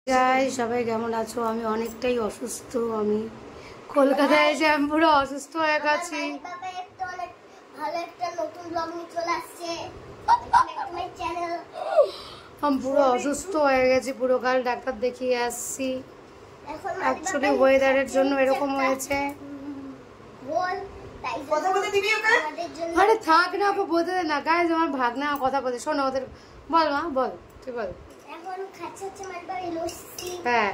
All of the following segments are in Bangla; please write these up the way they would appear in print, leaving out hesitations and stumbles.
সবাই কেমন আছো? আমি অনেকটাই অসুস্থ। আমি কলকাতায় এসে আমি পুরো অসুস্থ হয়ে গেছি। আমি পুরো অসুস্থ হয়ে গেছি, পুরো কাল ডাক্তার দেখিয়ে আসছি। অ্যাকচুয়ালি ওয়েদারের জন্য এরকম হয়েছে। আরে থাক না, বলতে না গাইজ, আমার ভাগনা কথা বলতে শোনো ওদের। বল মা, বল, তুই বল। হ্যাঁ,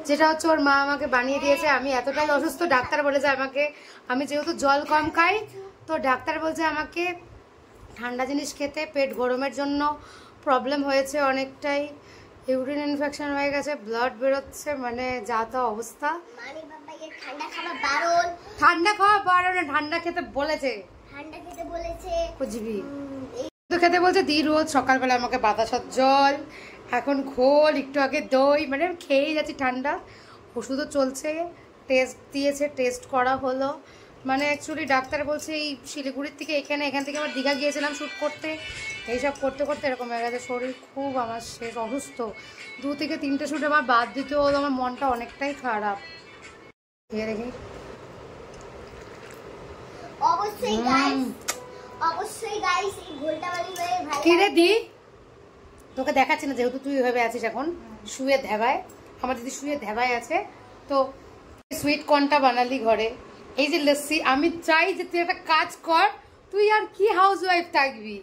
যেটা হচ্ছে ওর মা আমাকে বানিয়ে দিয়েছে। আমি এতটাই অসুস্থ, ডাক্তার বলেছে আমাকে, আমি যেহেতু জল কম খাই, তো ডাক্তার বলছে আমাকে ঠান্ডা জিনিস খেতে। পেট গরমের জন্য প্রবলেম হয়েছে অনেকটাই, ইউরিন ইনফেকশন হয়ে গেছে, ব্লাড বেরোচ্ছে, মানে যা তা অবস্থা। ঠান্ডা খাওয়া বারণ, ঠান্ডা খেতে বলেছে, বুঝবি তো খেতে বলছে। দি রোজ সকালবেলা আমাকে বাতাসের জল, এখন ঘোল, একটু আগে দই, মানে খেয়েই যাচ্ছি ঠান্ডা। ওষুধও চলছে, টেস্ট দিয়েছে, টেস্ট করা হলো। মানে অ্যাকচুয়ালি ডাক্তার বলছে এই শিলিগুড়ির থেকে এখান থেকে আবার দীঘা গিয়েছিলাম শ্যুট করতে, এইসব করতে করতে এরকম হয়ে গেছে। শরীর খুব আমার শেষ, অসুস্থ। 2 থেকে 3টে শ্যুট আমার বাদ দিতে হলো, আমার মনটা অনেকটাই খারাপ। দেখি কিরে দি, তোকে দেখাচ্ছি না যেহেতু তুই ওইভাবে আছিস এখন শুয়ে ধ্যাবায়। আমার দিদি শুয়ে ধ্যাবায় আছে। তো সুইট কর্নটা বানালি ঘরে, এই যে লস্যি। আমি চাই যে তুই একটা কাজ কর, তুই আর কি হাউস ওয়াইফ থাকবি,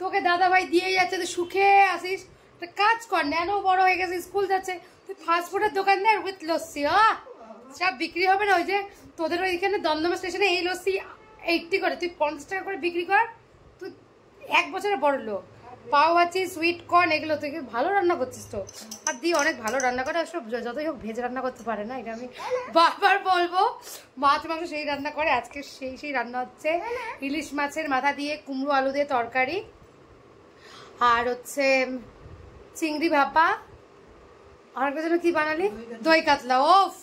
তোকে দাদা ভাই দিয়ে যাচ্ছে, তুই সুখে আসিস। একটা কাজ কর, ন্যানো বড় হয়ে গেছে, স্কুল যাচ্ছে, তুই ফাস্টফুডের দোকান দে উইথ লস্যি। সব বিক্রি হবে না, ওই যে তোদের ওইখানে দমদমা স্টেশনে এই লস্যি 80 করে, তুই 50 টাকা করে বিক্রি কর। তুই 1 বছরে বড় লোক। পাও ভাজি, সুইট কর্ন, এগুলো তুই ভালো রান্না করছিস তো। আর দি অনেক ভালো রান্না করে, সব যতই হোক ভেজ রান্না করতে পারে না, এটা আমি বারবার বলবো। মাছ মাংস সেই রান্না করে, আজকে সেই রান্না হচ্ছে ইলিশ মাছের মাথা দিয়ে কুমড়ো আলু দিয়ে তরকারি, আর হচ্ছে চিংড়ি ভাপা, আর যেন কি বানালি, দই কাতলা। ওফ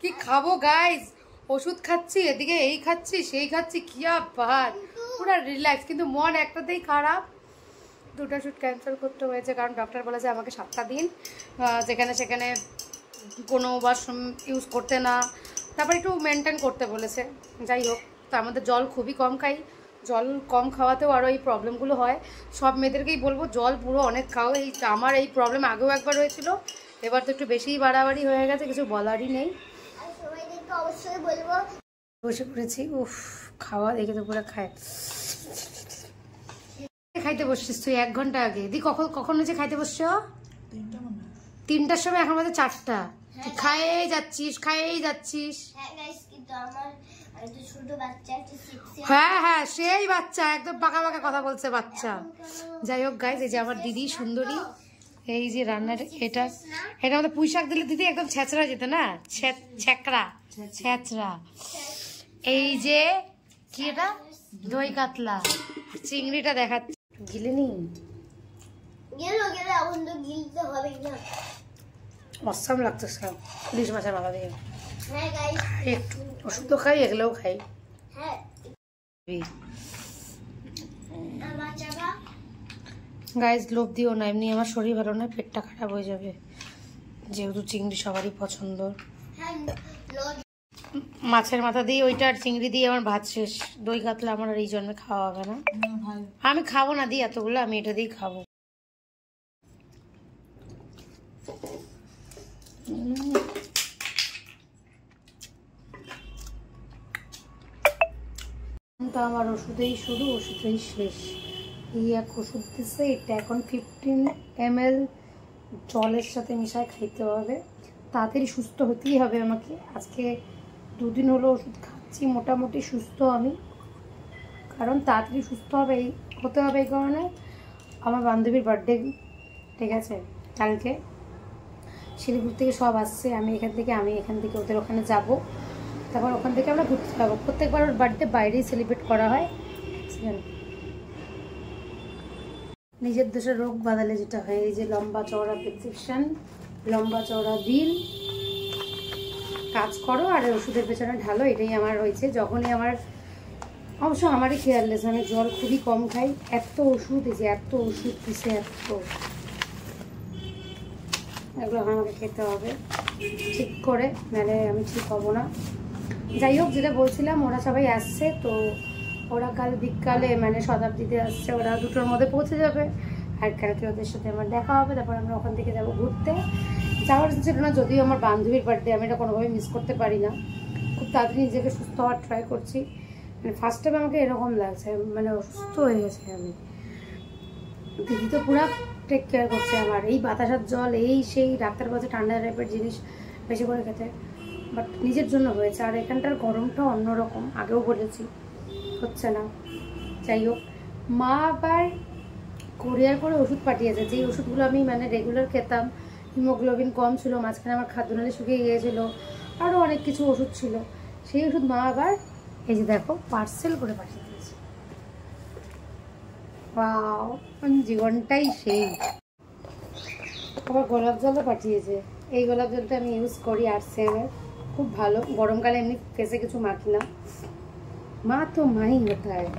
কি খাবো গাইজ, ওষুধ খাচ্ছি, এদিকে এই খাচ্ছি সেই খাচ্ছি, কি আবার পুরো রিল্যাক্স। কিন্তু মন একটাতেই খারাপ, 2টা শ্যুট ক্যান্সেল করতে হয়েছে, কারণ ডক্টর বলেছে আমাকে 7টা দিন যেখানে সেখানে কোনো ওয়াশরুম ইউজ করতে না, তারপর একটু মেনটেন করতে বলেছে। যাই হোক, তো আমাদের জল খুবই কম খাই, জল কম খাওয়াতেও আরও এই প্রবলেমগুলো হয়। সব মেয়েদেরকেই বলবো জল পুরো অনেক খাও। এই আমার এই প্রবলেম আগেও একবার হয়েছিল, এবার তো একটু বেশিই বাড়াবাড়ি হয়ে গেছে, কিছু বলারই নেই। অবশ্যই বলবো। বসে পড়েছি, উফ খাওয়া দেখে তো পুরো খাইতে বসছিস তুই 1 ঘন্টা আগে। দি কখন হয়েছে খাইতে বসছো? 3টার সময়, এখন বাজে 4টা। তুই খাইয়েই যাচ্ছিস। হ্যাঁ হ্যাঁ, সেই বাচ্চা একদম পাকা পাকা কথা বলছে বাচ্চা। যাই হোক গাইজ, এই যে আমার দিদি সুন্দরী, এই যে রান্নার এটা আমাদের পুঁই শাক দিলে দিদি একদম ছেঁচড়া যেত না, ছেঁচড়া। এই যে কি এটা, দই কাতলা, চিংড়িটা দেখাচ্ছি, গিলেনি অসাম লাগতো সব ইলিশ মাছের মাথা দিয়ে। একটু ওষুধ তো খাই, এগুলোও খাই। গাইজ লোভ দিও না, এমনি আমার শরীর ভালো না, পেটটা খারাপ হয়ে যাবে, যেহেতু চিংড়ি সবারই পছন্দ। মাছের মাথা দিয়ে ওইটা আর চিংড়ি দিয়ে আমার ভাত শেষ। দই কাতলা আমার আর এই জন্মে খাওয়া হবে না, আমি খাবো না দি এতগুলো, আমি এটা দিয়েই খাবো। আমার ওষুধেই শুরু, ওষুধেই শেষ। এই এক ওষুধ দিচ্ছে, এটা এখন 15 ml জলের সাথে মিশায় খাইতে হবে। তাড়াতাড়ি সুস্থ হতেই হবে আমাকে। আজকে 2 দিন হলো ওষুধ খাচ্ছি, মোটামুটি সুস্থ আমি, কারণ তাড়াতাড়ি সুস্থ হতে হবে। এই কারণে আমার বান্ধবীর বার্থডে, ঠিক আছে, কালকে শিলিগুড়ি থেকে সব আসছে, আমি এখান থেকে ওদের ওখানে যাব, তারপর ওখান থেকে আমরা ঘুরতে যাবো। প্রত্যেকবার ওর বার্থডে বাইরেই সেলিব্রেট করা হয়। নিজের দেশের রোগ বাদালে যেটা হয়, এই যে লম্বা চওড়া প্রেসক্রিপশন, লম্বা চওড়া বিল, কাজ করো আর ওষুধের পেছনে ঢালো, এটাই আমার হয়েছে। যখনই আমার, অবশ্য আমারই কেয়ারলেস, আমি জল খুবই কম খাই। এত ওষুধ দিছে, এত এগুলো এখন আমাকে খেতে হবে ঠিক করে, নাহলে আমি ঠিক হব না। যাই হোক, যেটা বলছিলাম, ওরা সবাই আসছে, তো ওরা কাল বিকালে মানে শতাব্দীতে আসছে, ওরা 2টোর মধ্যে পৌঁছে যাবে। আর কালকে ওদের সাথে আমার দেখা হবে, তারপর আমরা ওখান থেকে যাবো ঘুরতে। যাওয়ার ছিল না, যদিও আমার বান্ধবীর বার্থডে, আমি এটা কোনোভাবে মিস করতে পারি না। খুব তাড়াতাড়ি নিজেকে সুস্থ হওয়ার ট্রাই করছি। মানে ফার্স্ট টাইম আমাকে এরকম লাগছে, মানে অসুস্থ হয়ে গেছে আমি। দিদি তো পুরো টেক কেয়ার করছে আমার, এই বাতাসার জল, এই সেই ডাক্তার বলছে ঠান্ডা টাইপের জিনিস বেশি করে খেতে, বাট নিজের জন্য হয়েছে। আর এখানটার গরমটা অন্যরকম, আগেও বলেছি, হচ্ছে না। যাই হোক, মা আবার কোরিয়ার করে ওষুধ পাঠিয়েছে, যেই ওষুধগুলো আমি মানে রেগুলার খেতাম। হিমোগ্লোবিন কম ছিল, মাঝখানে আমার খাদ্যনালী শুকিয়ে গিয়েছিলো, আরও অনেক কিছু ওষুধ ছিল। সেই ওষুধ মা আবার এই যে দেখো পার্সেল করে পাঠিয়ে দিয়েছে। ওয়াও, জীবনটাই সেই। আবার গোলাপ জলও পাঠিয়েছে। এই গোলাপ জলটা আমি ইউজ করি আরসিএমের, খুব ভালো। গরমকালে এমনি ফেসে কিছু মাখি না, মা তো মাই হতা হয়।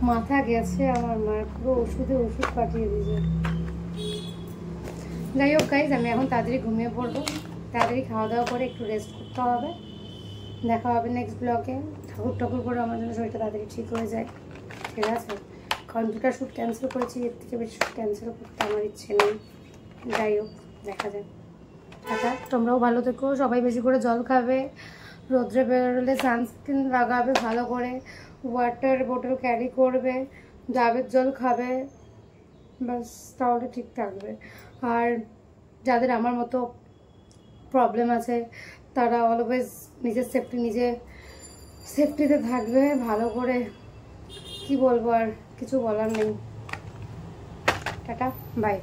মাথা গেছে আমার মার, পুরো ওষুধে ওষুধ পাঠিয়ে দিয়েছে। যাই হোক গাইজ, আমি এখন তাড়াতাড়ি ঘুমিয়ে পড়বো, তাড়াতাড়ি খাওয়া দাওয়া করে একটু রেস্ট করতে হবে। দেখা হবে নেক্সট ব্লগে। ঠাকুর ঠাকুর করে আমার জন্য শরীরটা তাড়াতাড়ি ঠিক হয়ে যায়, ঠিক আছে? কারণ 2টা শ্যুট ক্যান্সেল করেছি, এর থেকে বেশি শ্যুট ক্যান্সেল করতে আমার ইচ্ছে নেই। যাই হোক, দেখা যায়। টাটা, তোমরাও ভালো থেকো, সবাই বেশি করে জল খাবে, রোদ্রে বেরোলে সানস্ক্রিন লাগাবে ভালো করে, ওয়াটার বোতল ক্যারি করবে, ডাবের জল খাবে, বাস তাহলে ঠিক থাকবে। আর যাদের আমার মতো প্রবলেম আছে, তারা অলওয়েজ নিজের সেফটিতে থাকবে ভালো করে। কি বলবো, আর কিছু বলার নেই। Tata, by.